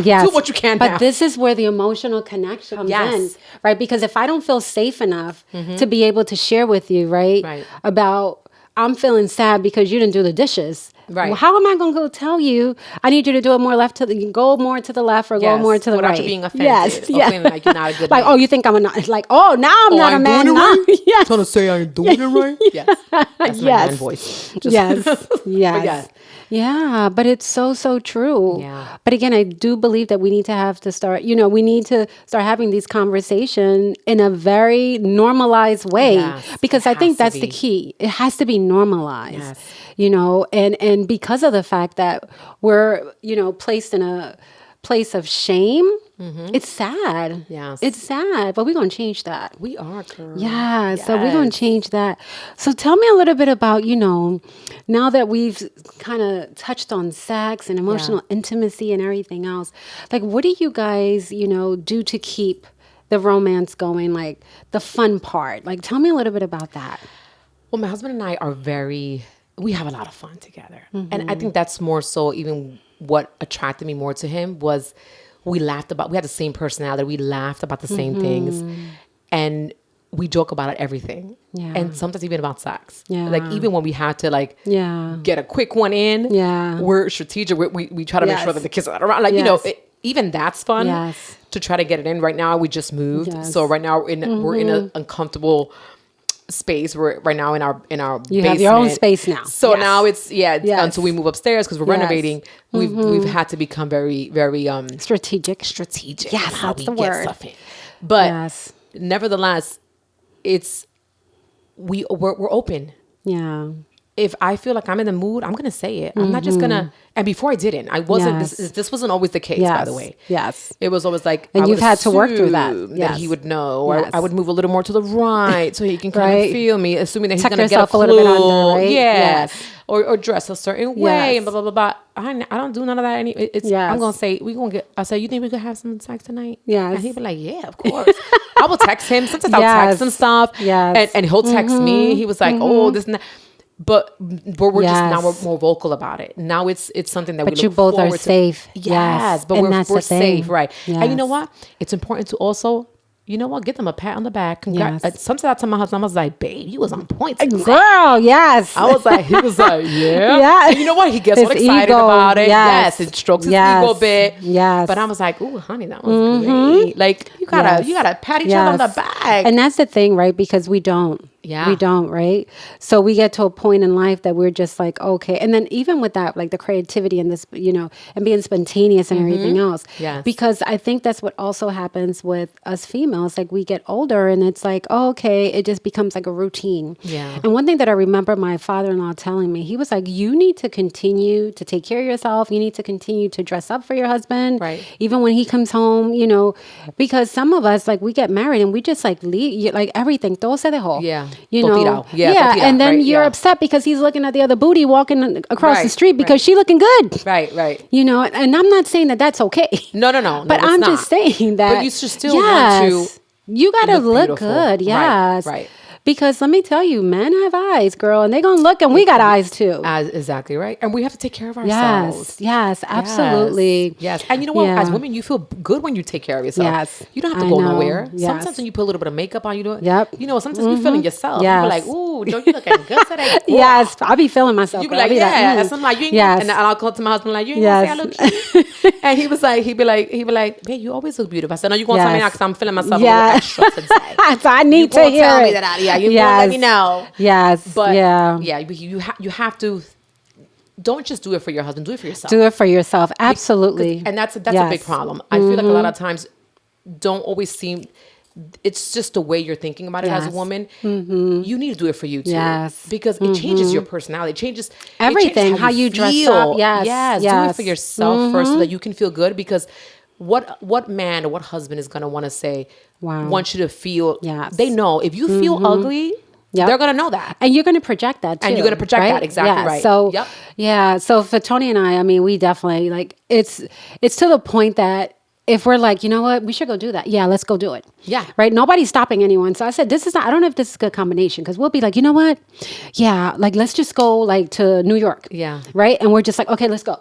Yes. do what you can But now. this is where the emotional connection comes Yes. in, right? Because if I don't feel safe enough to be able to share with you, right, Right. about I'm feeling sad because you didn't do the dishes. Right. Well, how am I going to go tell you? I need you to do it more left go more to the left or go Yes, more to the without right. you being offended Yes. or Yeah. feeling like you're not a good like, man. oh, you think I'm not? Like, oh, now I'm not a I'm man. doing it now. right? Yes. Trying to say I ain't doing it right? Yes. That's my Yes. man voice. Yes. But Yes. yeah. Yeah, but it's so true. Yeah. But again, I do believe that we need to start, we need to start having these conversations in a very normalized way. Yes, Because it I think has to that's the be. key. It has to be normalized. Yes. And because of the fact that we're, placed in a place of shame. It's sad. Yes. It's sad, but we're going to change that. We are, girl. Yeah, so we're going to change that. So tell me a little bit about, now that we've kind of touched on sex and emotional intimacy and everything else, like what do you guys, do to keep the romance going, like the fun part? Like tell me a little bit about that. Well, my husband and I we have a lot of fun together. And I think that's more so even what attracted me more to him was we had the same personality. We laughed about the same things. And we joke about everything. Yeah. And sometimes even about sex. Yeah. Like even when we had to get a quick one in, we're strategic. We try to make sure that the kids are around. Like, even that's fun to try to get it in. Right now, we just moved. Yes. So right now we're in an uncomfortable space. We're right now in our You basement. have your own space now. So now it's until we move upstairs because we're renovating. We've had to become very, very Strategic. Yes, That's we the get word. stuff in. But nevertheless, we're open. Yeah. If I feel like I'm in the mood, I'm gonna say it. I'm not just gonna. And before I didn't. I wasn't. Yes. This wasn't always the case. By the way. Yes. It was always like. And I you've would had to work through that. assume Yes. he would know. Or Yes. I would move a little more to the right so he can kind Right. of feel me, assuming that he's Tuck gonna get a yourself clue. a little bit under, right? Yeah. Yes. Or dress a certain way Yes. and blah blah blah blah. I don't do none of that. I'm Yes. gonna say I say, you think we could have some sex tonight? Yes. And he'd be like, yeah, of course. I will text him. Sometimes I'll Yes. text him stuff. Yes. And he'll text me. He was like, oh, this and that. But we're just now we're Yes. more vocal about it. Now it's something that we But look you both are forward to. safe. Yes, Yes. but And we're that's the safe, thing. right? And you know Yes. what? It's important to also, get them a pat on the back. Yes. Sometimes I tell my husband, I was like, babe, you was on point today. Girl, yes. I was like, he was like, yeah. Yeah. And you know what? He gets His all excited ego, about it. yes. Yes. It strokes his Yes. ego a bit. Yes. But I was like, ooh, honey, that was great. Like you gotta pat each other on the back. And that's the thing, right? Because we don't. Yeah. We don't, right? So we get to a point in life that we're just like, okay. And then even with that, like the creativity and this, and being spontaneous and everything else. Yes. Because I think that's what also happens with us females. Like we get older and it's like, oh, okay, it just becomes like a routine. Yeah. And one thing that I remember my father-in-law telling me, he was like, you need to continue to take care of yourself. You need to continue to dress up for your husband. Right. Even when he comes home, because some of us, like we get married and we just like leave, like everything, todo se dejó. Yeah. You know, Todo tirado. Yeah, todo tirado, and then right, you're yeah. upset because he's looking at the other booty walking across the Right, street because right. she looking good. Right. And I'm not saying that that's okay. No. But it's I'm not. just saying that. But you should still want to You gotta look look beautiful. good. Yes. Right. Because let me tell you, men have eyes, girl, and they're gonna look, and we got eyes too. Exactly right. And we have to take care of ourselves. Yes, absolutely. Yes. And you know what? Yeah. As women, you feel good when you take care of yourself. Yes. You don't have to I go know. nowhere. Yes. Sometimes when you put a little bit of makeup on, you do it. Yep. Sometimes you feeling yourself. Yes. You be like, ooh, don't you looking good today? Yes, I'll be feeling myself. You be girl. I'll like, yeah. mm. And I'm like, you ain't Yes. and I'll call to my husband like, you ain't gonna say I look cute. And he was like, he'd be like, babe, you always look beautiful. I said, no, you gonna tell me now because I'm feeling myself a little extra today. So I need to hear tell it. me that. Yeah, you gonna let me know. Yes. But yeah. you have to. Don't just do it for your husband. Do it for yourself. Do it for yourself. Absolutely. And that's a Yes. big problem. I feel like a lot of times don't always seem. It's just the way you're thinking about it as a Yes. woman. You need to do it for you too. Yes. Because it changes your personality. It changes Everything, how you dress up. Yes. Yes. Do it for Yes. yourself first so that you can feel good. Because what man or what husband is gonna want to say? Wow. Want you to feel. Yes. They know if you feel ugly. Yep. They're gonna know that. And you're going to project that too. And you're gonna project that, exactly right. So, Yep. yeah. So for Tony and I mean, we definitely like it's to the point that if we're like, you know what, we should go do that. Yeah, let's go do it. Yeah. Right. Nobody's stopping anyone. So I said, I don't know if this is a good combination because we'll be like, you know what? Yeah. Like, let's just go like to New York. Yeah. Right. And we're just like, okay, let's go.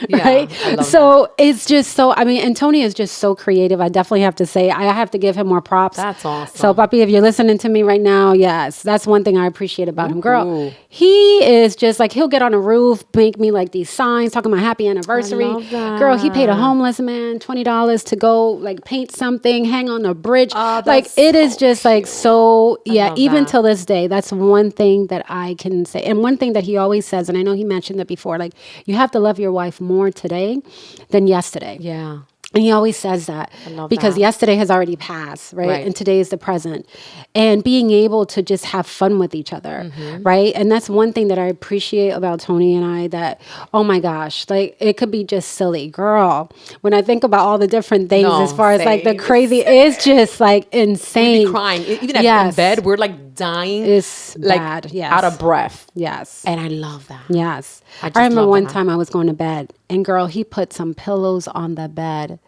Yeah, Right. I love So it's just so, I mean, and Tony is just so creative. I definitely have to say, I have to give him more props. That's awesome. So Papi, if you're listening to me right now, yes, that's one thing I appreciate about him. Girl, Ooh. he is just like, he'll get on a roof, make me like these signs talking about happy anniversary. love that. Girl, he paid a homeless man $20 to go like paint something, hang on a bridge. Oh, Like that's it is so just like so, yeah, love even that. till this day, that's one thing that I can say. And one thing that he always says, and I know he mentioned it before, like you have to love your wife more today than yesterday. Yeah. And he always says that because that. yesterday has already passed, right? And today is the present. And being able to just have fun with each other, right? And that's one thing that I appreciate about Tony and I, that, oh my gosh, like it could be just silly. Girl, when I think about all the different things as far as like the crazy, it's just like insane. We'd be crying. Even in bed, we're like dying. It's like bad, yes. out of breath. Yes. And I love that. Yes. I remember one time I was going to bed and girl, he put some pillows on the bed,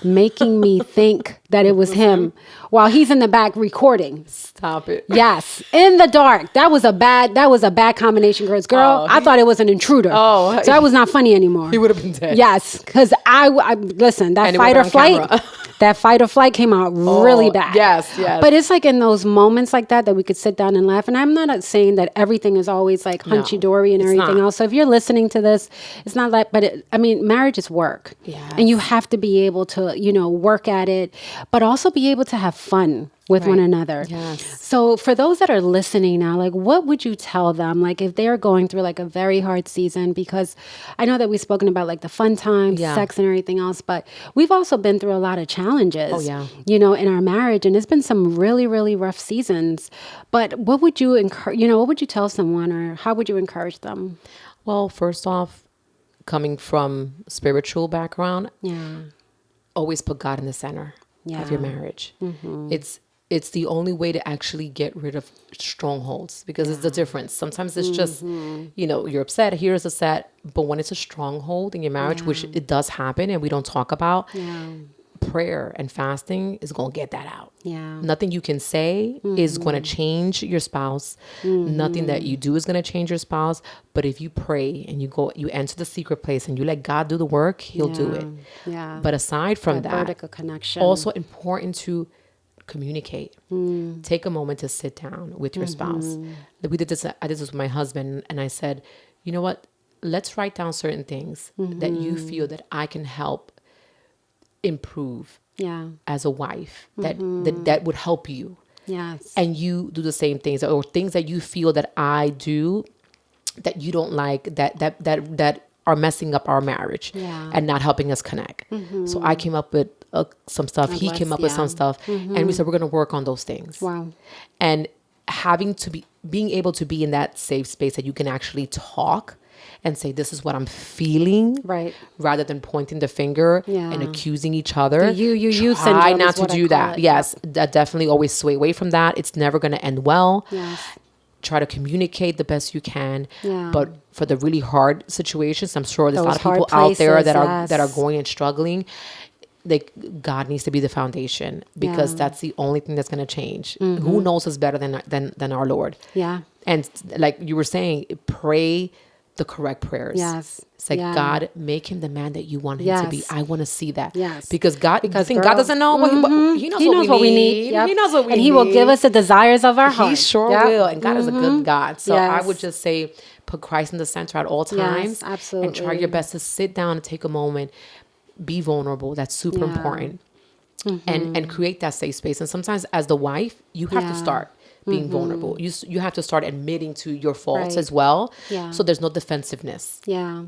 making me think that it was him while he's in the back recording. Stop it. Yes. In the dark. That was a bad combination, girls. Girl, I thought it was an intruder. So that was not funny anymore. He would have been dead. Yes. Because I listen, that fight or flight, that fight or flight came out really bad. Yes. But it's like in those moments like that we could sit down and laugh. And I'm not saying that everything is always like hunchy-dory and everything else. So if you're listening to this, it's not like, but marriage is work. Yes. And you have to be able to, work at it, but also be able to have fun with one another. Yes. So for those that are listening now, like what would you tell them? Like if they're going through like a very hard season, because I know that we've spoken about like the fun times, sex and everything else, but we've also been through a lot of challenges, in our marriage. And it's been some really, really rough seasons. But what would you encourage, what would you tell someone, or how would you encourage them? Well, first off, coming from spiritual background, always put God in the center of your marriage. It's the only way to actually get rid of strongholds, because it's the difference. Sometimes it's just, you're upset, here's a set, but when it's a stronghold in your marriage, which it does happen and we don't talk about, prayer and fasting is going to get that out. Nothing you can say is going to change your spouse. Nothing that you do is going to change your spouse. But if you pray and you enter the secret place and you let God do the work, he'll do it. But aside from that, vertical connection. Also important to communicate. Take a moment to sit down with your spouse. I did this with my husband, and I said, you know what? Let's write down certain things that you feel that I can help improve as a wife, that would help you. Yes. And you do the same things, or things that you feel that I do that you don't like, that are messing up our marriage and not helping us connect. So I came up with some stuff. He came up with some stuff, and we said we're going to work on those things. Wow. And being able to be in that safe space that you can actually talk and say, this is what I'm feeling, right? Rather than pointing the finger and accusing each other. You try not to do that. Yes, that definitely always sway away from that. It's never going to end well. Yes. Try to communicate the best you can. But for the really hard situations, I'm sure there's a lot of people out there that are going and struggling. Like, God needs to be the foundation, because that's the only thing that's going to change. Who knows us better than our Lord? Yeah. And like you were saying, pray the correct prayers. Yes. It's like, God, make him the man that you want him to be. I want to see that. Yes. Because God doesn't know what he knows, what we need. Yep. He knows what we need. And he will give us the desires of our heart. He sure will. And God is a good God. So I would just say, put Christ in the center at all times. Yes, absolutely. And try your best to sit down and take a moment. Be vulnerable. That's super important. And create that safe space. And sometimes as the wife, you have to start being vulnerable. You have to start admitting to your faults as well. Yeah. So there's no defensiveness. Yeah.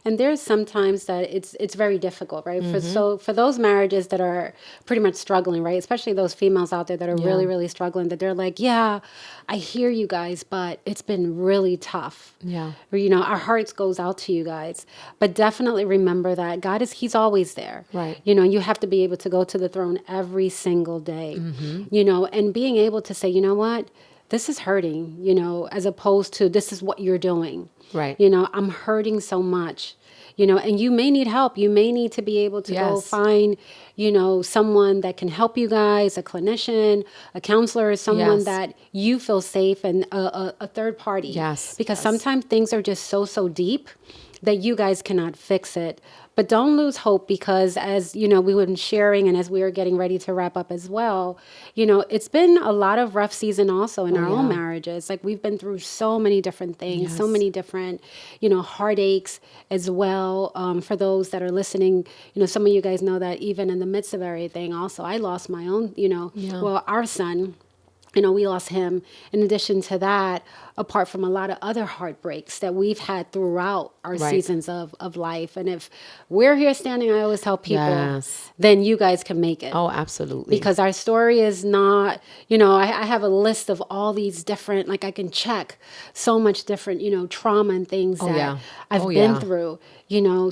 And there's sometimes that it's very difficult, right? For those marriages that are pretty much struggling, right? Especially those females out there that are really, really struggling, that they're like, I hear you guys, but it's been really tough. Yeah. Or, our hearts goes out to you guys. But definitely remember that God he's always there. Right. You have to be able to go to the throne every single day, and being able to say, you know what? This is hurting, as opposed to this is what you're doing. Right. I'm hurting so much, and you may need help. You may need to be able to go find, someone that can help you guys, a clinician, a counselor, someone that you feel safe, and a third party. Yes. Because sometimes things are just so deep that you guys cannot fix it. But don't lose hope, because as, we were sharing and as we were getting ready to wrap up as well, it's been a lot of rough season also in our own marriages. Like, we've been through so many different things, so many different, heartaches as well. For those that are listening, some of you guys know that even in the midst of everything also, I lost my own, our son. We lost him. In addition to that, apart from a lot of other heartbreaks that we've had throughout our Right. seasons of life. And if we're here standing, I always tell people, Yes. then you guys can make it. Oh, absolutely. Because our story is not, I have a list of all these different, like I can check so much different, trauma and things that yeah. I've Oh, been yeah. through,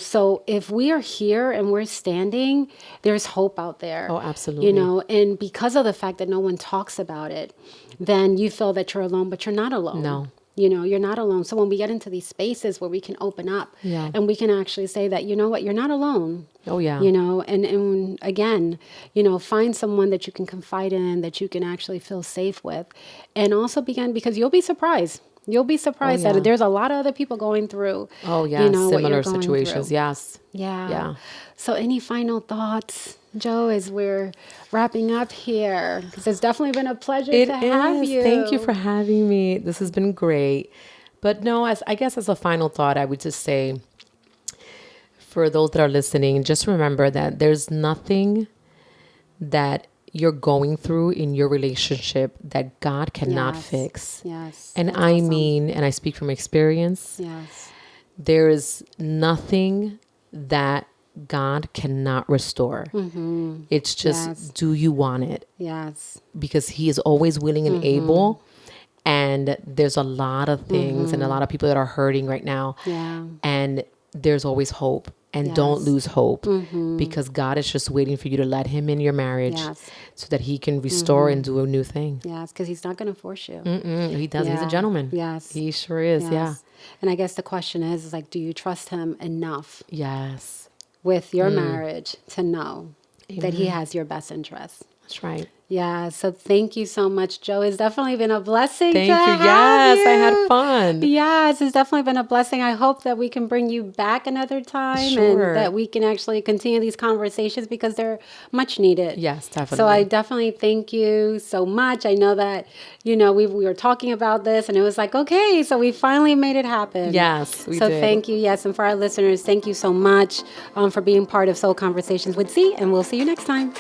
So if we are here and we're standing, there's hope out there. Oh, absolutely. And because of the fact that no one talks about it, then you feel that you're alone, but you're not alone. No. You're not alone. So when we get into these spaces where we can open up Yeah. and we can actually say that, you know what, you're not alone. Oh, yeah. And again, find someone that you can confide in, that you can actually feel safe with. And also begin, because you'll be surprised. You'll be surprised yeah. that there's a lot of other people going through, Oh, yeah. what Similar you're going situations. through. Yes. Yeah. Yeah. So any final thoughts, Joe, as we're wrapping up here? Because it's definitely been a pleasure to have you. Thank you for having me. This has been great. But no, I guess as a final thought, I would just say, for those that are listening, just remember that there's nothing that you're going through in your relationship that God cannot Yes. fix. Yes. And That's I awesome. mean, and I speak from experience, Yes. there's nothing that God cannot restore. It's just, Yes. do you want it? Yes. Because he is always willing and able. And there's a lot of things and a lot of people that are hurting right now. Yeah. And there's always hope. And don't Yes. lose hope, because God is just waiting for you to let him in your marriage Yes. so that he can restore and do a new thing. Yes. Because he's not going to force you. He does. He's a Yeah. gentleman. Yes. He sure is. Yes. Yeah. And I guess the question is like, do you trust him enough Yes. with your marriage to know that he has your best interest? That's right. Yeah, so thank you so much, Joe. It's definitely been a blessing. Thank to you. have Yes, I had you. fun. Yes, it's definitely been a blessing. I hope that we can bring you back another time Sure. and that we can actually continue these conversations because they're much needed. Yes, definitely. So I definitely thank you so much. I know that, we were talking about this and it was like, okay, so we finally made it happen. Yes, we so did. thank you. Yes, and for our listeners, thank you so much for being part of Soul Conversations with Z, and we'll see you next time.